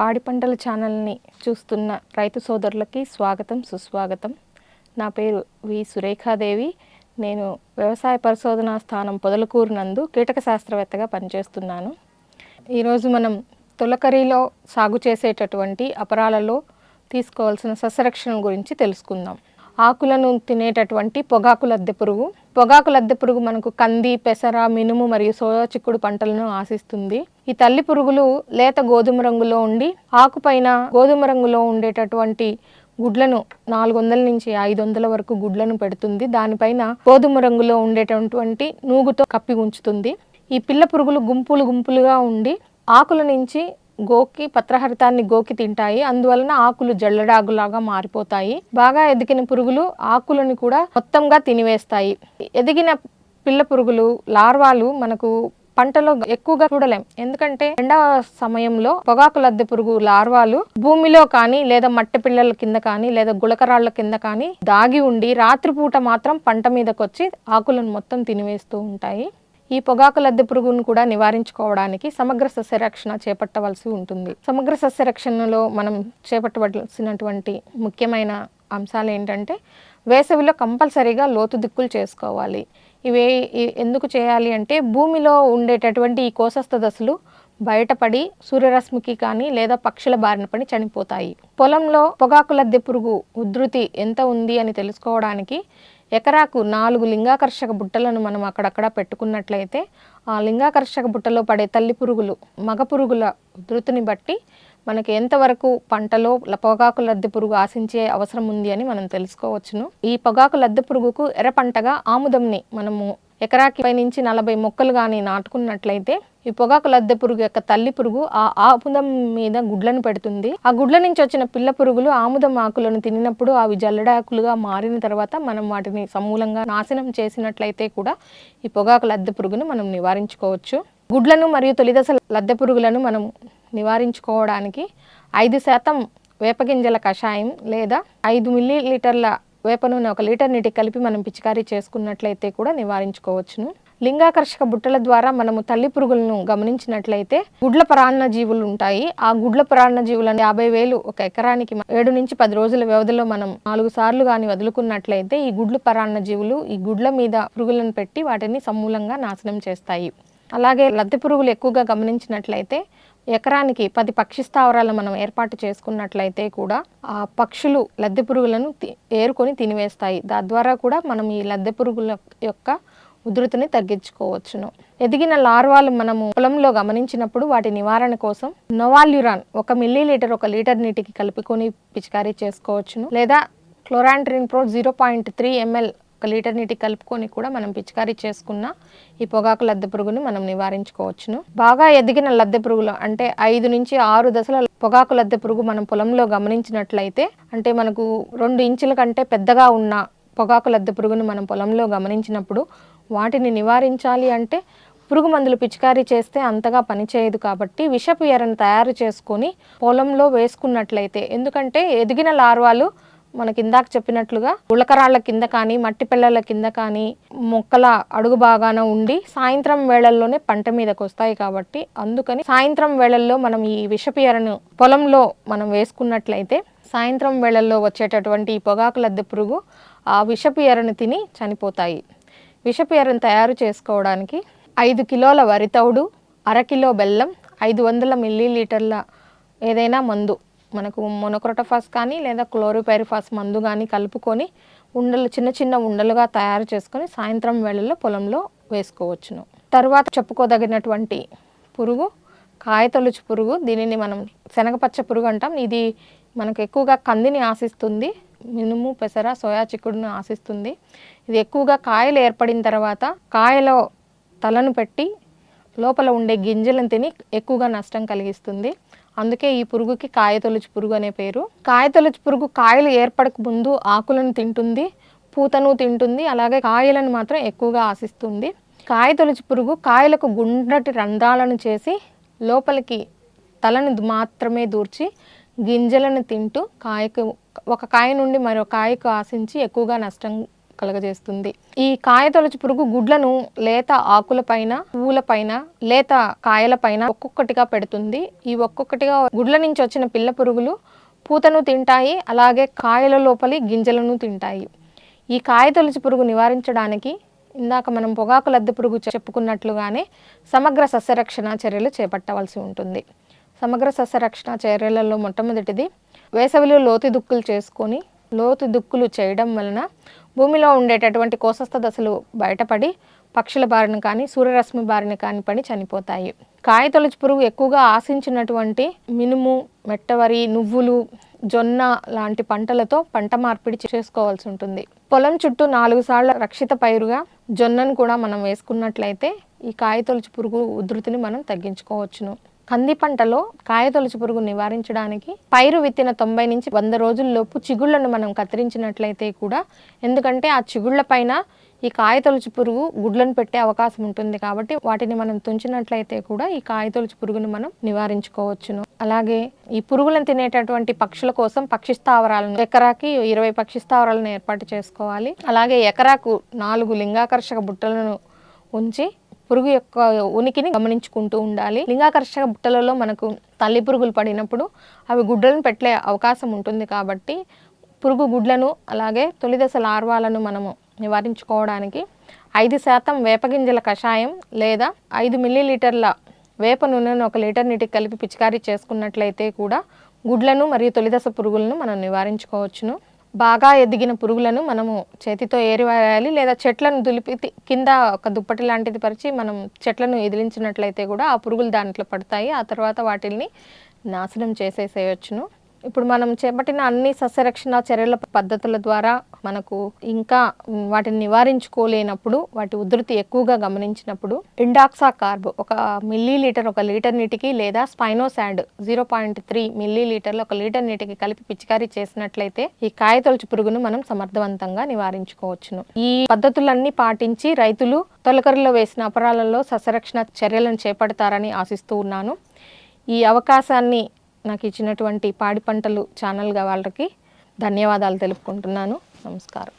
పాడి పంటల ఛానల్ని చూస్తున్న రైతు సోదరులకి స్వాగతం సుస్వాగతం. నా పేరు వి సురేఖాదేవి. నేను వ్యవసాయ పరిశోధనా స్థానం పొదలకూరు నందు కీటక శాస్త్రవేత్తగా పనిచేస్తున్నాను. ఈరోజు మనం తొలకరిలో సాగు చేసేటటువంటి అపరాలలో తీసుకోవాల్సిన సస్యరక్షణ గురించి తెలుసుకుందాం. ఆకులను తినేటటువంటి పొగాకు లద్దె పురుగు. పొగాకు లద్దె పురుగు మనకు కంది, పెసర, మినుము మరియు సోయా చిక్కుడు పంటలను ఆశిస్తుంది. ఈ తల్లి పురుగులు లేత గోధుమ రంగులో ఉండి ఆకుపైన గోధుమ రంగులో ఉండేటటువంటి గుడ్లను 400 నుంచి 500 వరకు గుడ్లను పెడుతుంది. దానిపైన గోధుమ రంగులో ఉండేటటువంటి నూగుతో కప్పి ఉంచుతుంది. ఈ పిల్ల పురుగులు గుంపులుగా ఉండి ఆకుల నుంచి గోకి పత్రహరితాన్ని గోకి తింటాయి. అందువలన ఆకులు జల్లడాగులాగా మారిపోతాయి. బాగా ఎదిగిన పురుగులు ఆకులను కూడా మొత్తంగా తినివేస్తాయి. ఎదిగిన పిల్ల పురుగులు లార్వాలు మనకు పంటలో ఎక్కువగా చూడలేం. ఎందుకంటే ఎండవ సమయంలో పొగాకు లద్దె పురుగు లార్వాలు భూమిలో కానీ లేదా మట్టి పిల్లల కింద కానీ లేదా గులకరాళ్ల కింద కానీ దాగి ఉండి రాత్రిపూట మాత్రం పంట మీదకి వచ్చి ఆకులను మొత్తం తినివేస్తూ ఉంటాయి. ఈ పొగాకు లద్దె పురుగును కూడా నివారించుకోవడానికి సమగ్ర సస్యరక్షణ చేపట్టవలసి ఉంటుంది. సమగ్ర సస్యరక్షణలో మనం చేపట్టవలసినటువంటి ముఖ్యమైన అంశాలు ఏంటంటే వేసవిలో కంపల్సరీగా లోతు దిక్కులు చేసుకోవాలి. ఇవి ఎందుకు చేయాలి అంటే భూమిలో ఉండేటటువంటి ఈ కోసస్థ దశలు బయటపడి సూర్యరశ్మికి కానీ లేదా పక్షుల బారిన పడి చనిపోతాయి. పొలంలో పొగాకు లద్దె పురుగు ఉధృతి ఎంత ఉంది అని తెలుసుకోవడానికి ఎకరాకు 4 లింగాకర్షక బుట్టలను మనం అక్కడక్కడ పెట్టుకున్నట్లయితే ఆ లింగాకర్షక బుట్టలో పడే తల్లి పురుగులు మగ పురుగుల ఉధృతిని బట్టి మనకి ఎంతవరకు పంటలో పొగాకు లద్దె పురుగు ఆశించే అవసరం ఉంది అని మనం తెలుసుకోవచ్చును. ఈ పొగాకు లద్దె పురుగుకు ఎర్ర పంటగా ఆముదంని మనము ఎకరాకి 30 నుంచి 40 మొక్కలు కానీ నాటుకున్నట్లయితే ఈ పొగాకు లద్దె పురుగు యొక్క తల్లి పురుగు ఆ ఆముదం మీద గుడ్లను పెడుతుంది. ఆ గుడ్ల నుంచి వచ్చిన పిల్ల పురుగులు ఆముదం ఆకులను తినినప్పుడు అవి జల్లడాకులుగా మారిన తర్వాత మనం వాటిని సమూలంగా నాశనం చేసినట్లయితే కూడా ఈ పొగాకు లద్దె పురుగును మనం నివారించుకోవచ్చు. గుడ్లను మరియు తొలిదశ లద్దె పురుగులను మనం నివారించుకోవడానికి 5% వేపగింజల కషాయం లేదా 5 మిల్లీలీటర్ల వేప నూనె 1 లీటర్ నీటికి కలిపి మనం పిచికారీ చేసుకున్నట్లయితే కూడా నివారించుకోవచ్చును. లింగాకర్షక బుట్టల ద్వారా మనము తల్లి పురుగులను గమనించినట్లయితే గుడ్ల పరాన్న జీవులు ఉంటాయి. ఆ గుడ్ల పరాన్న జీవులను 50,000 ఒక ఎకరానికి 7 నుంచి 10 రోజుల వ్యవధిలో మనం 4 సార్లు కానీ వదులుకున్నట్లయితే ఈ గుడ్ల పరాన్న జీవులు ఈ గుడ్ల మీద పురుగులను పెట్టి వాటిని సమూలంగా నాశనం చేస్తాయి. అలాగే లద్దె పురుగులు ఎక్కువగా గమనించినట్లయితే ఎకరానికి 10 పక్షి స్థావరాలు మనం ఏర్పాటు చేసుకున్నట్లయితే కూడా ఆ పక్షులు లద్దె పురుగులను ఏరుకొని తినివేస్తాయి. తద్వారా కూడా మనం ఈ లద్దె పురుగుల యొక్క ఉధృతిని తగ్గించుకోవచ్చును. ఎదిగిన లార్వాలు మనము పొలంలో గమనించినప్పుడు వాటి నివారణ కోసం నోవాల్యురాన్ 1 మిల్లీలీటర్ 1 లీటర్ నీటికి కలుపుకొని పిచికారీ చేసుకోవచ్చును. లేదా క్లోరాంట్రిన్ప్రోడ్ 0.3 ml 1 లీటర్ నీటికి కలుపుకొని కూడా మనం పిచికారీ చేసుకున్న ఈ పొగాకు లద్దె పురుగును మనం నివారించుకోవచ్చును. బాగా ఎదిగిన లద్దె పురుగులు అంటే 5 నుంచి 6 దశల పొగాకు లద్దె పురుగు మనం పొలంలో గమనించినట్లయితే అంటే మనకు 2 ఇంచుల కంటే పెద్దగా ఉన్న పొగాకు లద్దె పురుగును మనం పొలంలో గమనించినప్పుడు వాటిని నివారించాలి అంటే పురుగు మందులు పిచికారీ చేస్తే అంతగా పనిచేయదు. కాబట్టి విషపు ఎరను తయారు చేసుకొని పొలంలో వేసుకున్నట్లయితే, ఎందుకంటే ఎదిగిన లార్వాలు మనకి ఇందాక చెప్పినట్లుగా ఉలకరాళ్ల కింద కానీ మట్టి పిల్లల కింద కానీ మొక్కల అడుగు భాగాన ఉండి సాయంత్రం వేళల్లోనే పంట మీదకి వస్తాయి. కాబట్టి అందుకని సాయంత్రం వేళల్లో మనం ఈ విషపు ఎరను పొలంలో మనం వేసుకున్నట్లయితే సాయంత్రం వేళల్లో వచ్చేటటువంటి ఈ పొగాకు లద్దె పురుగు ఆ విషపు ఎరను తిని చనిపోతాయి. విషపు ఎరను తయారు చేసుకోవడానికి 5 కిలోల వరి తౌడు, 1/2 కిలో బెల్లం, 500 మిల్లీలీటర్ల ఏదైనా మందు మనకు మోనోక్రోటోఫాస్ కానీ లేదా క్లోరిపైరిఫాస్ మందు కానీ కలుపుకొని ఉండలు చిన్న ఉండలుగా తయారు చేసుకొని సాయంత్రం వేళల్లో పొలంలో వేసుకోవచ్చును. తర్వాత చెప్పుకోదగినటువంటి పురుగు కాయతొలుచు పురుగు. దీనిని మనం శనగపచ్చ పురుగు అంటాం. ఇది మనకు ఎక్కువగా కందిని ఆశిస్తుంది. మినుము, పెసర, సోయా చిక్కుడును ఆశిస్తుంది. ఇది ఎక్కువగా కాయలు ఏర్పడిన తర్వాత కాయలో తలను పెట్టి లోపల ఉండే గింజలను తిని ఎక్కువగా నష్టం కలిగిస్తుంది. అందుకే ఈ పురుగుకి కాయతొలుచు పురుగు అనే పేరు. కాయతొలుచు పురుగు కాయలు ఏర్పడక ముందు ఆకులను తింటుంది, పూతను తింటుంది. అలాగే కాయలను మాత్రం ఎక్కువగా ఆశిస్తుంది. కాయతొలుచు పురుగు కాయలకు గుండ్రటి రంధ్రాలను చేసి లోపలికి తలను మాత్రమే దూర్చి గింజలను తింటూ ఒక కాయ నుండి మరో కాయకు ఆశించి ఎక్కువగా నష్టం కలుగజేస్తుంది. ఈ కాయతొలుచు పురుగు గుడ్లను లేత ఆకులపైన, పువ్వులపైన, లేత కాయలపైన ఒక్కొక్కటిగా పెడుతుంది. ఈ ఒక్కొక్కటిగా గుడ్ల నుంచి వచ్చిన పిల్ల పురుగులు పూతను తింటాయి, అలాగే కాయల లోపలి గింజలను తింటాయి. ఈ కాయతొలుచు పురుగు నివారించడానికి ఇందాక మనం పొగాకు లద్దె పురుగు చెప్పుకున్నట్లుగానే సమగ్ర సస్యరక్షణ చర్యలు చేపట్టవలసి ఉంటుంది. సమగ్ర సస్యరక్షణ చర్యలలో మొట్టమొదటిది వేసవిలో లోతు దుక్కులు చేసుకొని, లోతు దుక్కులు చేయడం వలన భూమిలో ఉండేటటువంటి కోసస్థ దశలు బయటపడి పక్షుల బారిన కానీ సూర్యరశ్మి బారిన కానీ పడి చనిపోతాయి. కాయతొలుచు పురుగు ఎక్కువగా ఆశించినటువంటి మినుము, మెట్టవరి, నువ్వులు, జొన్న లాంటి పంటలతో పంట మార్పిడి చేసుకోవాల్సి ఉంటుంది. పొలం చుట్టూ 4 సార్లు రక్షిత పైరుగా జొన్నను కూడా మనం వేసుకున్నట్లయితే ఈ కాయతొలుచు పురుగు ఉధృతిని మనం తగ్గించుకోవచ్చును. కంది పంటలో కాయతొలుచు పురుగు నివారించడానికి పైరు విత్తిన 90 నుంచి 100 రోజుల్లోపు చిగుళ్లను మనం కత్తిరించినట్లయితే కూడా, ఎందుకంటే ఆ చిగుళ్ల పైన ఈ కాయతొలుచు పురుగు గుడ్లను పెట్టే అవకాశం ఉంటుంది కాబట్టి వాటిని మనం తుంచినట్లయితే కూడా ఈ కాయతొలుచు పురుగును మనం నివారించుకోవచ్చును. అలాగే ఈ పురుగులను తినేటటువంటి పక్షుల కోసం పక్షి స్థావరాలను ఎకరాకి 20 పక్షి స్థావరాలను ఏర్పాటు చేసుకోవాలి. అలాగే ఎకరాకు 4 లింగాకర్షక బుట్టలను ఉంచి పురుగు యొక్క ఉనికిని గమనించుకుంటూ ఉండాలి. లింగాకర్షక బుట్టలలో మనకు తల్లి పురుగులు పడినప్పుడు అవి గుడ్లను పెట్టే అవకాశం ఉంటుంది కాబట్టి పురుగు గుడ్లను అలాగే తొలిదశ లార్వాలను మనము నివారించుకోవడానికి 5% వేపగింజల కషాయం లేదా 5 మిల్లీలీటర్ల వేప నూనెను 1 లీటర్ నీటికి కలిపి పిచికారీ చేసుకున్నట్లయితే కూడా గుడ్లను మరియు తొలిదశ పురుగులను మనం నివారించుకోవచ్చును. బాగా ఎదిగిన పురుగులను మనము చేతితో ఏరివేయాలి లేదా చెట్లను దులిపి కింద ఒక దుప్పటి లాంటిది పరిచి మనం చెట్లను ఎదిలించినట్లయితే కూడా ఆ పురుగులు దాంట్లో పడతాయి. ఆ తర్వాత వాటిని నాశనం చేసేసేయచ్చును. ఇప్పుడు మనం చేపట్టిన అన్ని సస్యరక్షణ చర్యల పద్ధతుల ద్వారా మనకు ఇంకా వాటిని నివారించుకోలేనప్పుడు, వాటి ఉధృతి ఎక్కువగా గమనించినప్పుడు ఇండాక్సా కార్బ్ 1 మిల్లీలీటర్ 1 లీటర్ నీటికి లేదా స్పైనోసాడ్ 0.3 మిల్లీలీటర్లు 1 లీటర్ నీటికి కలిపి పిచికారీ చేసినట్లయితే ఈ కాయతొలుచు పురుగును మనం సమర్థవంతంగా నివారించుకోవచ్చును. ఈ పద్ధతులన్నీ పాటించి రైతులు తొలకరిలో వేసిన అపరాలలో సస్యరక్షణ చర్యలను చేపడతారని ఆశిస్తూ ఉన్నాను. ఈ అవకాశాన్ని నాకు ఇచ్చినటువంటి పాడి పంటలు ఛానల్గా వాళ్ళకి ధన్యవాదాలు తెలుపుకుంటున్నాను. నమస్కారం.